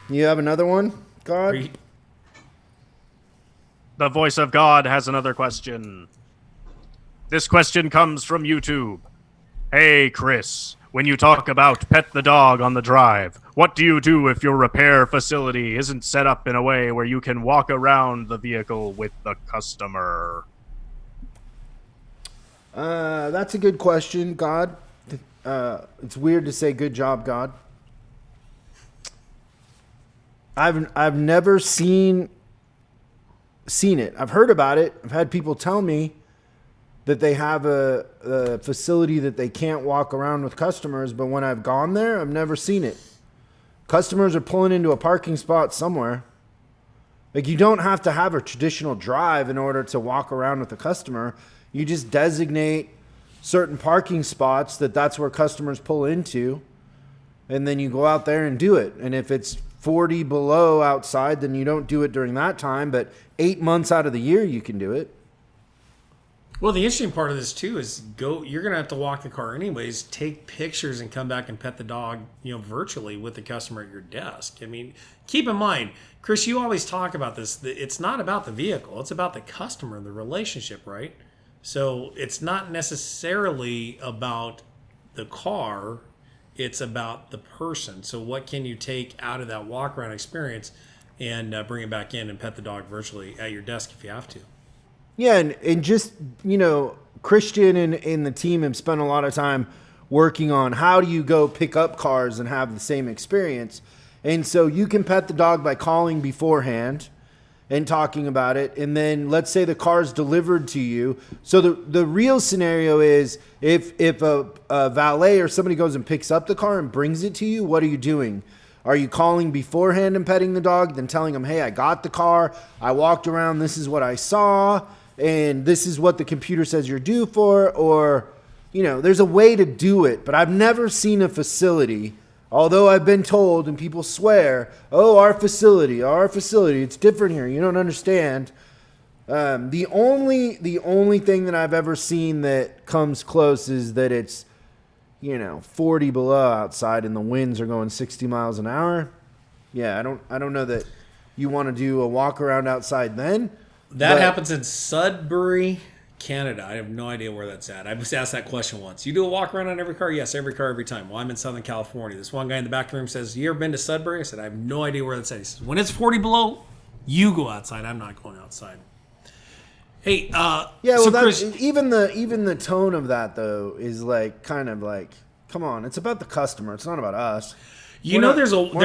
You have another one, God? The voice of God has another question. This question comes from YouTube. Hey, Chris, when you talk about pet the dog on the drive, what do you do if your repair facility isn't set up in a way where you can walk around the vehicle with the customer? That's a good question, God. It's weird to say good job, God. I've never seen it. I've heard about it. I've had people tell me that they have a facility that they can't walk around with customers, but when I've gone there, I've never seen it. Customers are pulling into a parking spot somewhere. Like, you don't have to have a traditional drive in order to walk around with a customer. You just designate certain parking spots that's where customers pull into, and then you go out there and do it. And if it's 40 below outside, then you don't do it during that time, but 8 months out of the year you can do it. Well, the interesting part of this too is you're going to have to walk the car anyways, take pictures and come back and pet the dog, virtually with the customer at your desk. I mean, keep in mind, Chris, you always talk about this. It's not about the vehicle. It's about the customer, the relationship, right? So it's not necessarily about the car. It's about the person. So what can you take out of that walk around experience and bring it back in and pet the dog virtually at your desk if you have to? Yeah, and just, Christian and the team have spent a lot of time working on how do you go pick up cars and have the same experience. And so you can pet the dog by calling beforehand and talking about it. And then let's say the car's delivered to you. So the real scenario is if a valet or somebody goes and picks up the car and brings it to you, what are you doing? Are you calling beforehand and petting the dog, then telling them, hey, I got the car, I walked around, this is what I saw, and this is what the computer says you're due for? Or, there's a way to do it, but I've never seen a facility, although I've been told, and people swear, oh, our facility, it's different here, you don't understand. The only thing that I've ever seen that comes close is that it's 40 below outside and the winds are going 60 miles an hour. Yeah, I don't know that you want to do a walk around outside then. That happens in Sudbury, Canada. I have no idea where that's at. I was asked that question once. You do a walk around on every car? Yes, every car, every time. Well, I'm in Southern California. This one guy in the back of the room says, you ever been to Sudbury? I said, I have no idea where that's at. He says, when it's 40 below, you go outside. I'm not going outside. Hey, yeah, well, so Chris, even the tone of that though is like kind of like, come on, it's about the customer. It's not about us. We're not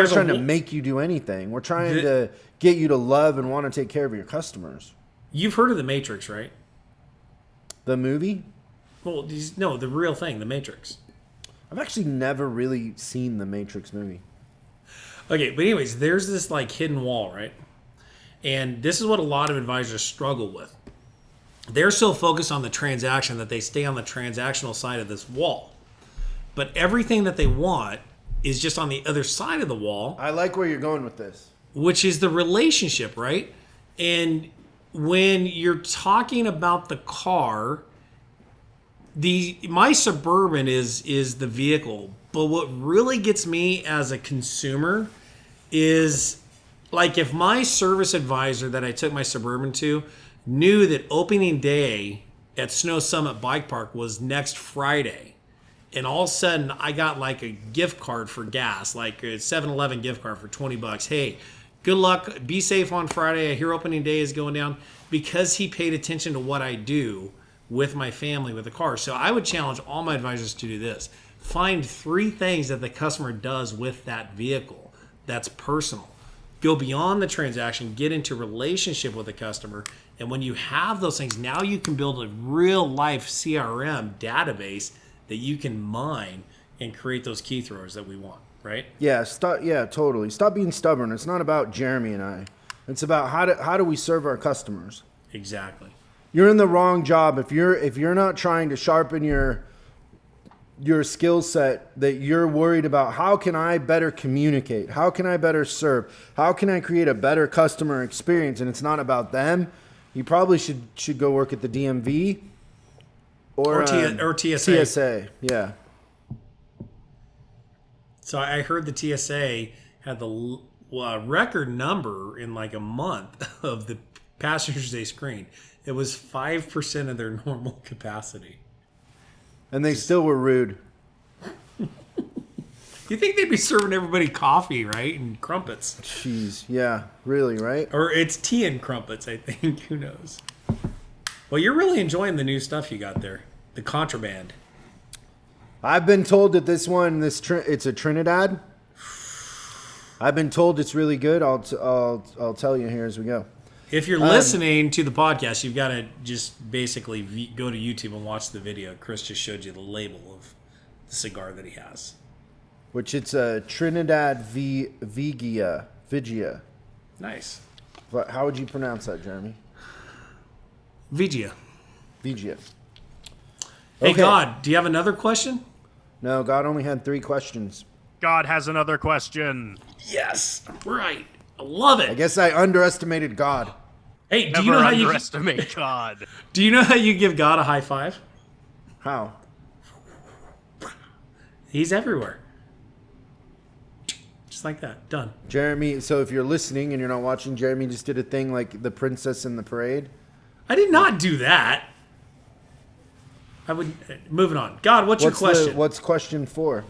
trying to make you do anything. We're trying to get you to love and want to take care of your customers. You've heard of The Matrix, right? The movie? Well, no, the real thing, The Matrix. I've actually never really seen the Matrix movie. Okay, but anyways, there's this like hidden wall, right? And this is what a lot of advisors struggle with. They're so focused on the transaction that they stay on the transactional side of this wall. But everything that they want is just on the other side of the wall. I like where you're going with this. Which is the relationship, right? And when you're talking about the car, my Suburban is the vehicle. But what really gets me as a consumer is, like, if my service advisor that I took my Suburban to knew that opening day at Snow Summit Bike Park was next Friday, and all of a sudden I got like a gift card for gas, like a 7-Eleven gift card for $20. Hey, good luck, be safe on Friday. I hear opening day is going down, because he paid attention to what I do with my family with the car. So I would challenge all my advisors to do this. Find 3 things that the customer does with that vehicle that's personal. Go beyond the transaction, get into relationship with the customer. And when you have those things, now you can build a real life CRM database that you can mine and create those key throwers that we want, right? Yeah, totally. Stop being stubborn. It's not about Jeremy and I. It's about how do we serve our customers. Exactly. You're in the wrong job if you're not trying to sharpen your skill set, that you're worried about how can I better communicate? How can I better serve? How can I create a better customer experience? And it's not about them. You probably should go work at the DMV or TSA. TSA, yeah. So I heard the TSA had the record number in like a month of the passengers they screened. It was 5% of their normal capacity. And they still were rude. You think they'd be serving everybody coffee, right? And crumpets. Jeez. Yeah, really, right? Or it's tea and crumpets, I think. Who knows? Well, you're really enjoying the new stuff you got there. The contraband. I've been told that this one, it's a Trinidad. I've been told it's really good. I'll tell you here as we go. If you're listening to the podcast, you've got to just basically go to YouTube and watch the video. Chris just showed you the label of the cigar that he has. Which it's a Trinidad Vigia. Nice. How would you pronounce that, Jeremy? Vigia. Vigia. Hey, Okay. God, do you have another question? No, God only had 3 questions. God has another question. Yes. Right. I love it. I guess I underestimated God. Hey, do Never you know how you underestimate God. do you know how you give God a high five? How? He's everywhere. Just like that. Done. Jeremy, so if you're listening and you're not watching, Jeremy just did a thing like the princess in the parade. I did not do that. I would. Moving on. God, what's your question? What's question 4?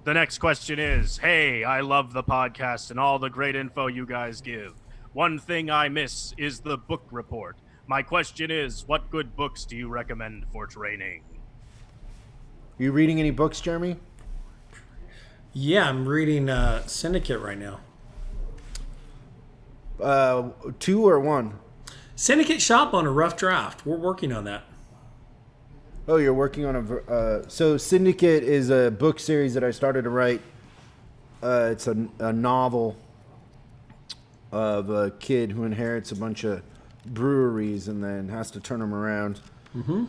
The next question is, hey, I love the podcast and all the great info you guys give. One thing I miss is the book report. My question is, what good books do you recommend for training? You reading any books, Jeremy? Yeah, I'm reading Syndicate right now. 2 or 1? Syndicate Shop on a rough draft. We're working on that. Oh, you're working on so Syndicate is a book series that I started to write. It's a novel of a kid who inherits a bunch of breweries and then has to turn them around. Mm-hmm.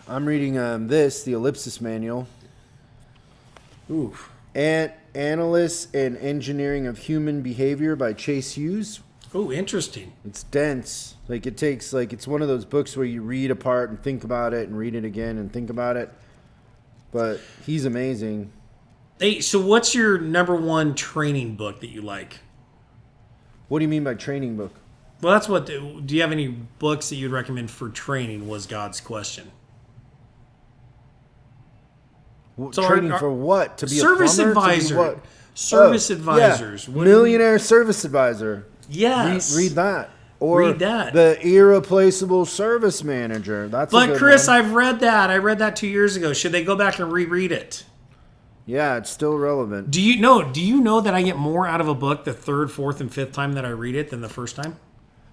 I'm reading the Ellipsis Manual. Oof. Analysis and Engineering of Human Behavior by Chase Hughes. Oh, interesting. It's dense. Like it takes it's one of those books where you read a part and think about it and read it again and think about it. But he's amazing. Hey, so what's your number 1 training book that you like? What do you mean by training book? Well, that's what. Do you have any books that you'd recommend for training? Was God's question. So Training for what? To be service a plumber? advisor. To be what? Service Oh, advisors. Yeah. What- Millionaire Service Advisor. Yes. Read that. Or Read that. The Irreplaceable Service Manager. That's a But good Chris, one. I've read that. I read that 2 years ago. Should they go back and reread it? Yeah, it's still relevant. Do you know that I get more out of a book the 3rd, 4th, and 5th time that I read it than the first time?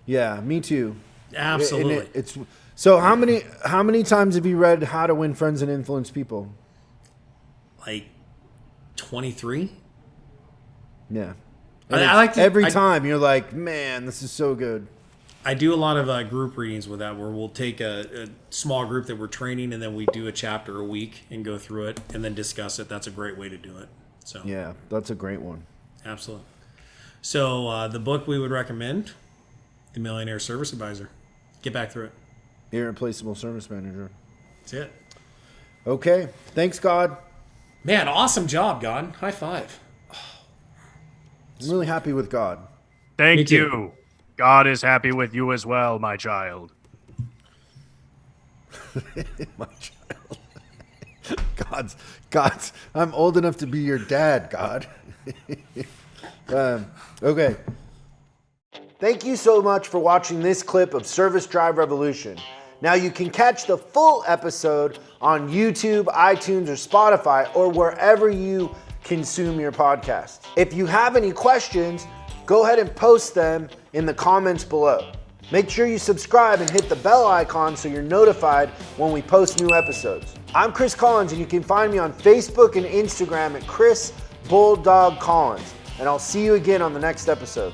Yeah, me too. Absolutely. And it's so how many times have you read How to Win Friends and Influence People? Like 23? Yeah. I like to, every time you're like, man, this is so good. I do a lot of group readings with that where we'll take a small group that we're training and then we do a chapter a week and go through it and then discuss it. That's a great way to do it. So Yeah, that's a great one. absolutely. So the book we would recommend, The Millionaire Service Advisor. Get back through it. Irreplaceable Service Manager. That's it. Okay. Thanks, God. Man, awesome job, God. High five. I'm really happy with God. Me Thank too. you. God is happy with you as well, my child. My child. God's. I'm old enough to be your dad, God. Okay. Thank you so much for watching this clip of Service Drive Revolution. Now you can catch the full episode on YouTube, iTunes, or Spotify, or wherever you consume your podcast. If you have any questions, go ahead and post them in the comments below. Make sure you subscribe and hit the bell icon so you're notified when we post new episodes. I'm Chris Collins, and you can find me on Facebook and Instagram at Chris Bulldog Collins. And I'll see you again on the next episode.